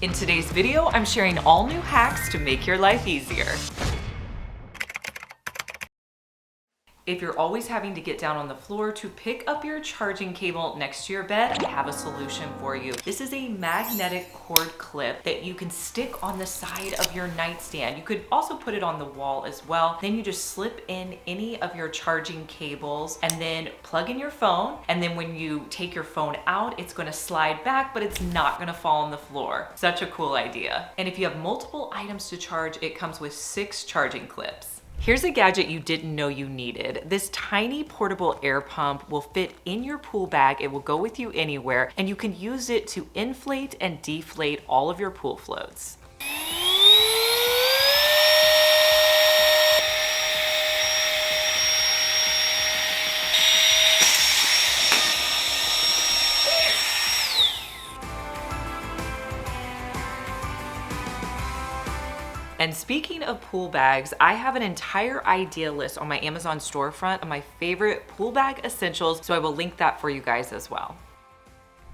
In today's video, I'm sharing all new hacks to make your life easier. If you're always having to get down on the floor to pick up your charging cable next to your bed, I have a solution for you. This is a magnetic cord clip that you can stick on the side of your nightstand. You could also put it on the wall as well. Then you just slip in any of your charging cables and then plug in your phone. And then when you take your phone out, it's gonna slide back, but it's not gonna fall on the floor. Such a cool idea. And if you have multiple items to charge, it comes with 6 charging clips. Here's a gadget you didn't know you needed. This tiny portable air pump will fit in your pool bag. It will go with you anywhere, and you can use it to inflate and deflate all of your pool floats. And speaking of pool bags, I have an entire idea list on my Amazon storefront of my favorite pool bag essentials, so I will link that for you guys as well.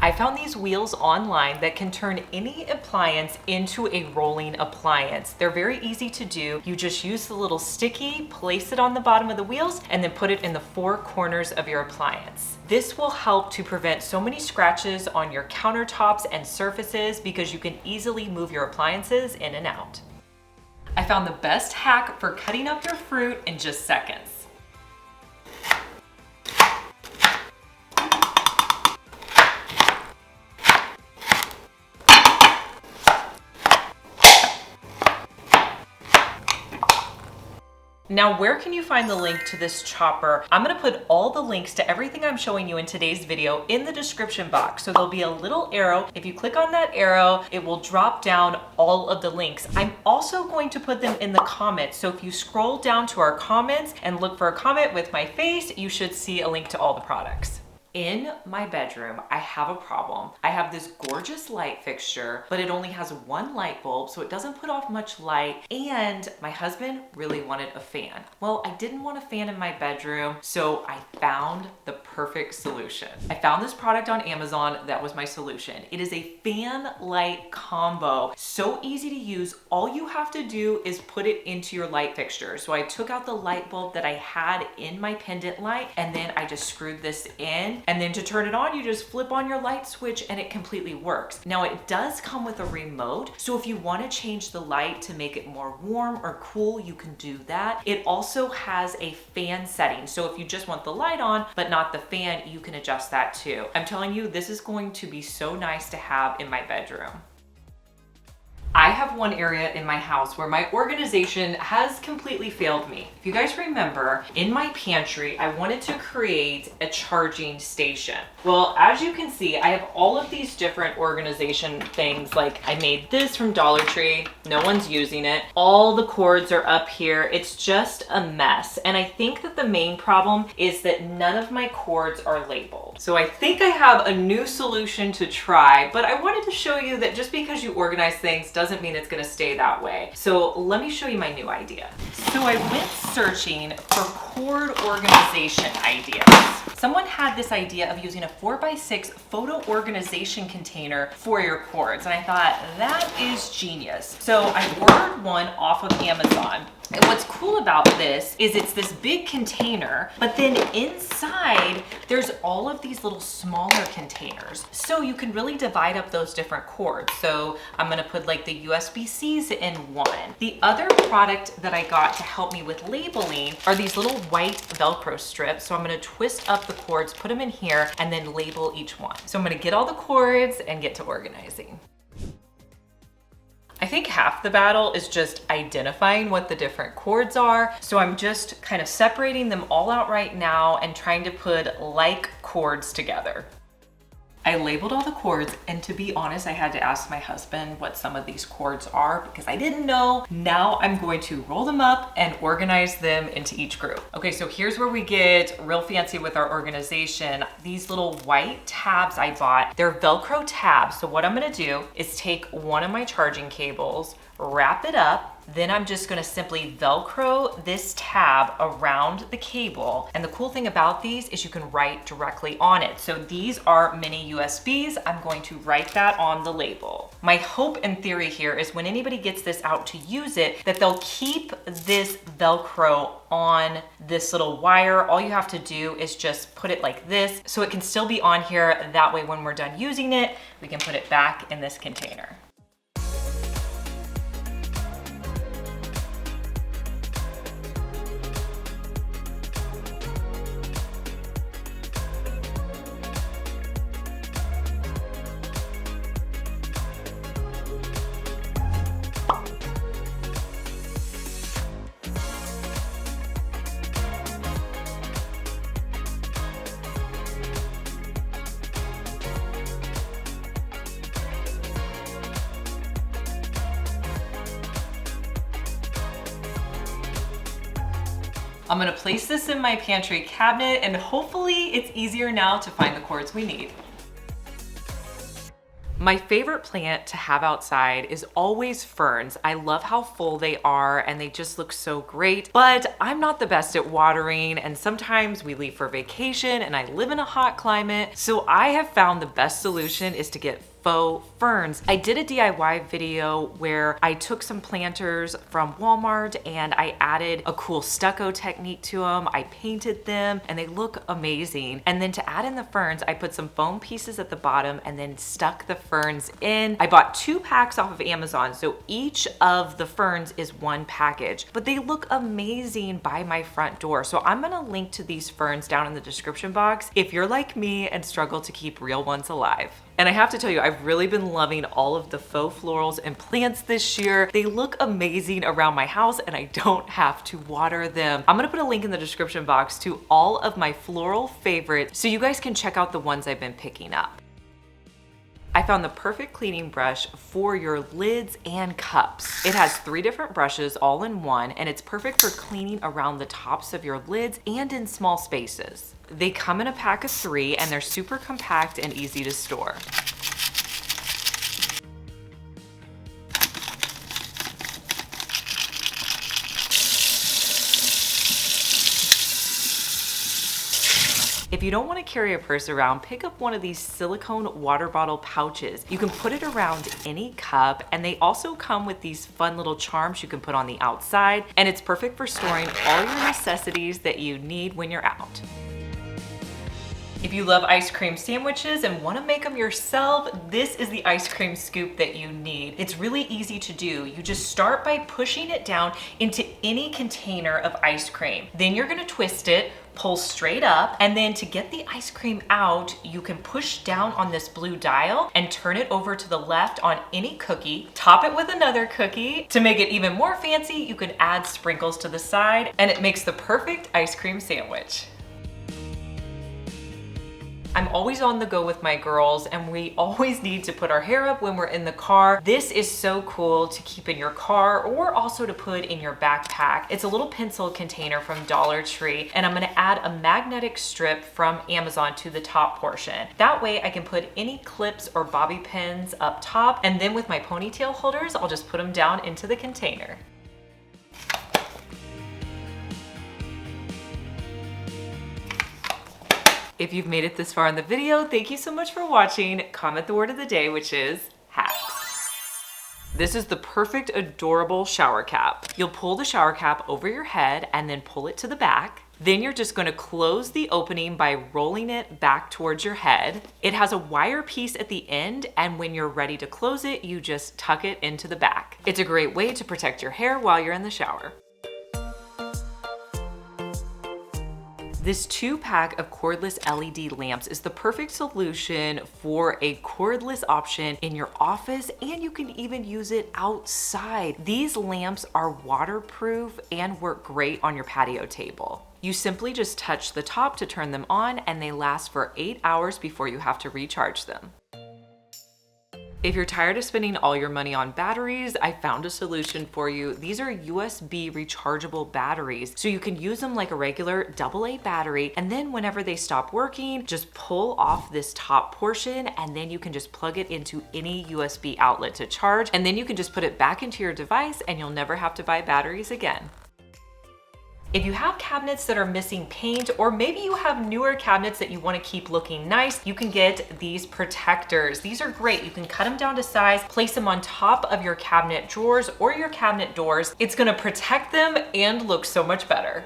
I found these wheels online that can turn any appliance into a rolling appliance. They're very easy to do. You just use the little sticky, place it on the bottom of the wheels, and then put it in the 4 corners of your appliance. This will help to prevent so many scratches on your countertops and surfaces because you can easily move your appliances in and out. I found the best hack for cutting up your fruit in just seconds. Now, where can you find the link to this chopper? I'm gonna put all the links to everything I'm showing you in today's video in the description box. So there'll be a little arrow. If you click on that arrow, it will drop down all of the links. I'm also going to put them in the comments. So if you scroll down to our comments and look for a comment with my face, you should see a link to all the products. In my bedroom, I have a problem. I have this gorgeous light fixture, but it only has 1 light bulb, so it doesn't put off much light, and my husband really wanted a fan. Well, I didn't want a fan in my bedroom, so I found the perfect solution. I found this product on Amazon that was my solution. It is a fan light combo. So easy to use. All you have to do is put it into your light fixture. So I took out the light bulb that I had in my pendant light, and then I just screwed this in. And then to turn it on, you just flip on your light switch and it completely works. Now it does come with a remote, so if you want to change the light to make it more warm or cool, you can do that. It also has a fan setting, so if you just want the light on but not the fan, you can adjust that too. I'm telling you, this is going to be so nice to have in my bedroom. I have one area in my house where my organization has completely failed me. If you guys remember, in my pantry, I wanted to create a charging station. Well, as you can see, I have all of these different organization things. Like I made this from Dollar Tree. No one's using it. All the cords are up here. It's just a mess. And I think that the main problem is that none of my cords are labeled. So I think I have a new solution to try, but I wanted to show you that just because you organize things doesn't mean it's gonna stay that way. So let me show you my new idea. So I went searching for cord organization ideas. Someone had this idea of using a 4x6 photo organization container for your cords, and I thought that is genius. So I ordered one off of Amazon. And what's cool about this is it's this big container, but then inside there's all of these little smaller containers. So you can really divide up those different cords. So I'm gonna put like the USB-Cs in one. The other product that I got to help me with labeling are these little white Velcro strips. So I'm gonna twist up the cords, put them in here, and then label each one. So I'm gonna get all the cords and get to organizing. I think half the battle is just identifying what the different cords are. So I'm just kind of separating them all out right now and trying to put like cords together. I labeled all the cords, and to be honest, I had to ask my husband what some of these cords are because I didn't know. Now I'm going to roll them up and organize them into each group. Okay, so here's where we get real fancy with our organization. These little white tabs I bought, they're Velcro tabs. So what I'm gonna do is take one of my charging cables, wrap it up, Then I'm just gonna simply Velcro this tab around the cable. And the cool thing about these is you can write directly on it. So these are mini USBs. I'm going to write that on the label. My hope and theory here is when anybody gets this out to use it, that they'll keep this Velcro on this little wire. All you have to do is just put it like this so it can still be on here. That way when we're done using it, we can put it back in this container. I'm gonna place this in my pantry cabinet and hopefully it's easier now to find the cords we need. My favorite plant to have outside is always ferns. I love how full they are and they just look so great, but I'm not the best at watering and sometimes we leave for vacation and I live in a hot climate. So I have found the best solution is to get faux ferns. I did a DIY video where I took some planters from Walmart and I added a cool stucco technique to them. I painted them and they look amazing. And then to add in the ferns, I put some foam pieces at the bottom and then stuck the ferns in. I bought 2 packs off of Amazon, so each of the ferns is 1 package, but they look amazing by my front door. So I'm gonna link to these ferns down in the description box if you're like me and struggle to keep real ones alive. And I have to tell you, I've really been loving all of the faux florals and plants this year. They look amazing around my house and I don't have to water them. I'm gonna put a link in the description box to all of my floral favorites so you guys can check out the ones I've been picking up. I found the perfect cleaning brush for your lids and cups. It has 3 different brushes all in one, and it's perfect for cleaning around the tops of your lids and in small spaces. They come in a pack of 3 and they're super compact and easy to store. If you don't want to carry a purse around, pick up one of these silicone water bottle pouches. You can put it around any cup, and they also come with these fun little charms you can put on the outside, and it's perfect for storing all your necessities that you need when you're out. If you love ice cream sandwiches and want to make them yourself, this is the ice cream scoop that you need. It's really easy to do. You just start by pushing it down into any container of ice cream. Then you're going to twist it, pull straight up, and then to get the ice cream out, you can push down on this blue dial and turn it over to the left on any cookie, top it with another cookie. To make it even more fancy, you can add sprinkles to the side, and it makes the perfect ice cream sandwich. I'm always on the go with my girls and we always need to put our hair up when we're in the car. This is so cool to keep in your car or also to put in your backpack. It's a little pencil container from Dollar Tree, and I'm gonna add a magnetic strip from Amazon to the top portion. That way I can put any clips or bobby pins up top, and then with my ponytail holders, I'll just put them down into the container. If you've made it this far in the video, thank you so much for watching. Comment the word of the day, which is hacks. This is the perfect, adorable shower cap. You'll pull the shower cap over your head and then pull it to the back. Then you're just gonna close the opening by rolling it back towards your head. It has a wire piece at the end, and when you're ready to close it, you just tuck it into the back. It's a great way to protect your hair while you're in the shower. This 2-pack of cordless LED lamps is the perfect solution for a cordless option in your office, and you can even use it outside. These lamps are waterproof and work great on your patio table. You simply just touch the top to turn them on, and they last for 8 hours before you have to recharge them. If you're tired of spending all your money on batteries, I found a solution for you. These are USB rechargeable batteries. So you can use them like a regular AA battery. And then whenever they stop working, just pull off this top portion and then you can just plug it into any USB outlet to charge. And then you can just put it back into your device and you'll never have to buy batteries again. If you have cabinets that are missing paint, or maybe you have newer cabinets that you want to keep looking nice, you can get these protectors. These are great. You can cut them down to size, place them on top of your cabinet drawers or your cabinet doors. It's going to protect them and look so much better.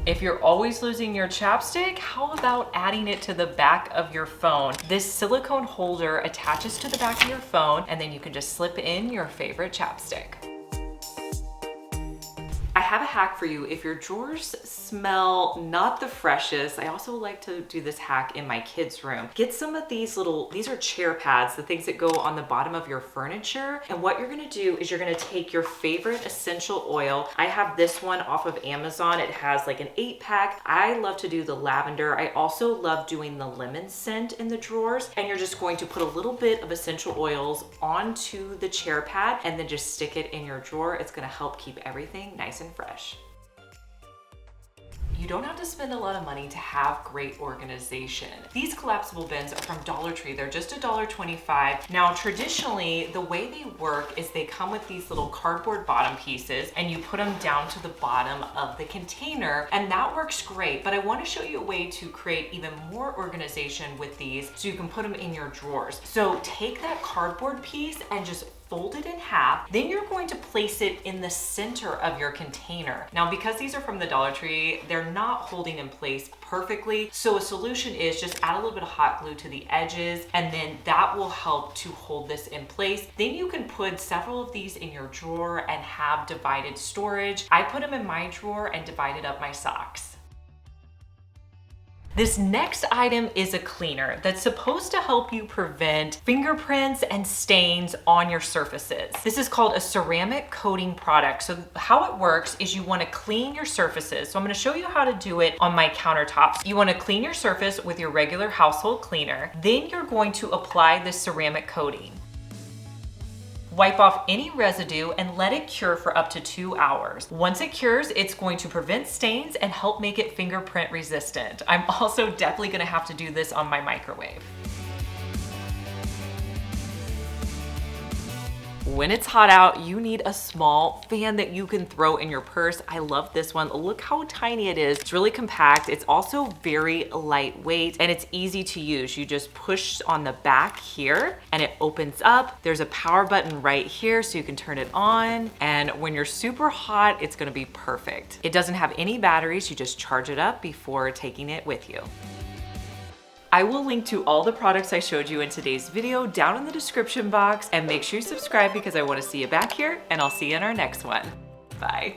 If you're always losing your chapstick, how about adding it to the back of your phone? This silicone holder attaches to the back of your phone, and then you can just slip in your favorite chapstick. I have a hack for you if your drawers smell not the freshest. I also like to do this hack in my kids' room. Get some of these these are chair pads, the things that go on the bottom of your furniture. And what you're gonna do is you're gonna take your favorite essential oil. I have this one off of Amazon. It has like an 8-pack. I love to do the lavender. I also love doing the lemon scent in the drawers. And you're just going to put a little bit of essential oils onto the chair pad and then just stick it in your drawer. It's gonna help keep everything nice and fresh. You don't have to spend a lot of money to have great organization. These collapsible bins are from Dollar Tree. They're just $1.25. Now, traditionally, the way they work is they come with these little cardboard bottom pieces and you put them down to the bottom of the container, and that works great. But I want to show you a way to create even more organization with these so you can put them in your drawers. So take that cardboard piece and just fold it in half. Then you're going to place it in the center of your container. Now, because these are from the Dollar Tree, they're not holding in place perfectly. So a solution is just add a little bit of hot glue to the edges, and then that will help to hold this in place. Then you can put several of these in your drawer and have divided storage. I put them in my drawer and divided up my socks. This next item is a cleaner that's supposed to help you prevent fingerprints and stains on your surfaces. This is called a ceramic coating product. So how it works is you want to clean your surfaces. So I'm going to show you how to do it on my countertops. You want to clean your surface with your regular household cleaner. Then you're going to apply this ceramic coating. Wipe off any residue and let it cure for up to 2 hours. Once it cures, it's going to prevent stains and help make it fingerprint resistant. I'm also definitely gonna have to do this on my microwave. When it's hot out, you need a small fan that you can throw in your purse. I love this one. Look how tiny it is. It's really compact. It's also very lightweight and it's easy to use. You just push on the back here and it opens up. There's a power button right here so you can turn it on. And when you're super hot, it's gonna be perfect. It doesn't have any batteries. You just charge it up before taking it with you. I will link to all the products I showed you in today's video down in the description box, and make sure you subscribe because I want to see you back here, and I'll see you in our next one. Bye.